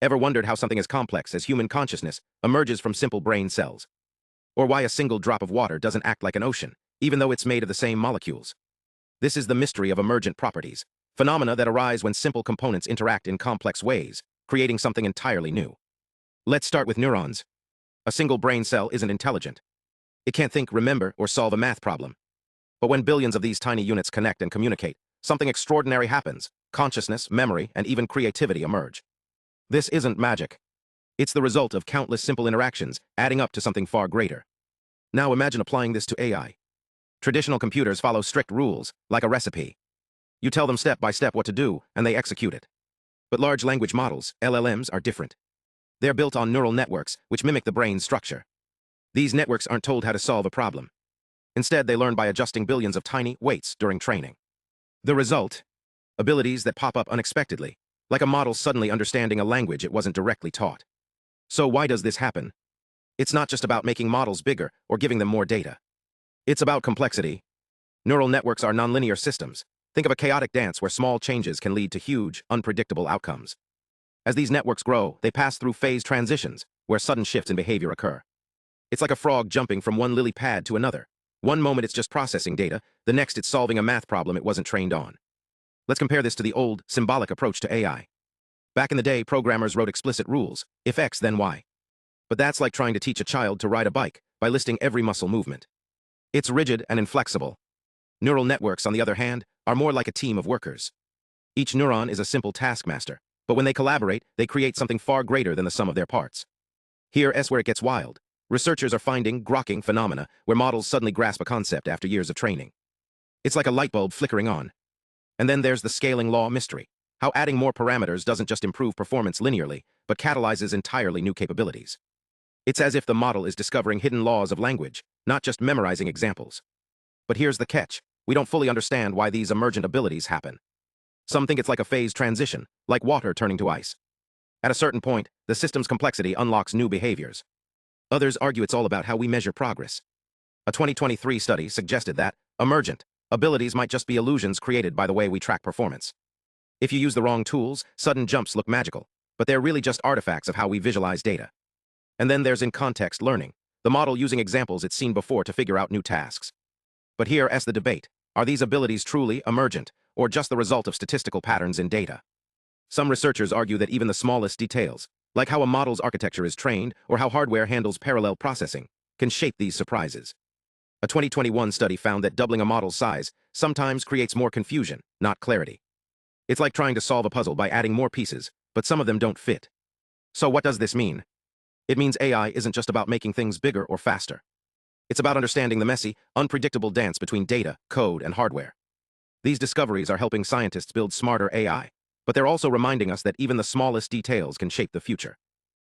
Ever wondered how something as complex as human consciousness emerges from simple brain cells? Or why a single drop of water doesn't act like an ocean, even though it's made of the same molecules? This is the mystery of emergent properties, phenomena that arise when simple components interact in complex ways, creating something entirely new. Let's start with neurons. A single brain cell isn't intelligent. It can't think, remember, or solve a math problem. But when billions of these tiny units connect and communicate, something extraordinary happens. Consciousness, memory, and even creativity emerge. This isn't magic. It's the result of countless simple interactions, adding up to something far greater. Now imagine applying this to AI. Traditional computers follow strict rules, like a recipe. You tell them step by step what to do, and they execute it. But large language models, LLMs, are different. They're built on neural networks, which mimic the brain's structure. These networks aren't told how to solve a problem. Instead, they learn by adjusting billions of tiny weights during training. The result? Abilities that pop up unexpectedly, like a model suddenly understanding a language it wasn't directly taught. So why does this happen? It's not just about making models bigger or giving them more data. It's about complexity. Neural networks are nonlinear systems. Think of a chaotic dance where small changes can lead to huge, unpredictable outcomes. As these networks grow, they pass through phase transitions, where sudden shifts in behavior occur. It's like a frog jumping from one lily pad to another. One moment it's just processing data, the next it's solving a math problem it wasn't trained on. Let's compare this to the old, symbolic approach to AI. Back in the day, programmers wrote explicit rules, if X, then Y. But that's like trying to teach a child to ride a bike by listing every muscle movement. It's rigid and inflexible. Neural networks, on the other hand, are more like a team of workers. Each neuron is a simple taskmaster, but when they collaborate, they create something far greater than the sum of their parts. Here's where it gets wild. Researchers are finding grokking phenomena where models suddenly grasp a concept after years of training. It's like a light bulb flickering on. And then there's the scaling law mystery, how adding more parameters doesn't just improve performance linearly, but catalyzes entirely new capabilities. It's as if the model is discovering hidden laws of language, not just memorizing examples. But here's the catch. We don't fully understand why these emergent abilities happen. Some think it's like a phase transition, like water turning to ice. At a certain point, the system's complexity unlocks new behaviors. Others argue it's all about how we measure progress. A 2023 study suggested that emergent abilities might just be illusions created by the way we track performance. If you use the wrong tools, sudden jumps look magical, but they're really just artifacts of how we visualize data. And then there's in-context learning, the model using examples it's seen before to figure out new tasks. But here's the debate. Are these abilities truly emergent, or just the result of statistical patterns in data? Some researchers argue that even the smallest details, like how a model's architecture is trained or how hardware handles parallel processing, can shape these surprises. A 2021 study found that doubling a model's size sometimes creates more confusion, not clarity. It's like trying to solve a puzzle by adding more pieces, but some of them don't fit. So what does this mean? It means AI isn't just about making things bigger or faster. It's about understanding the messy, unpredictable dance between data, code, and hardware. These discoveries are helping scientists build smarter AI, but they're also reminding us that even the smallest details can shape the future.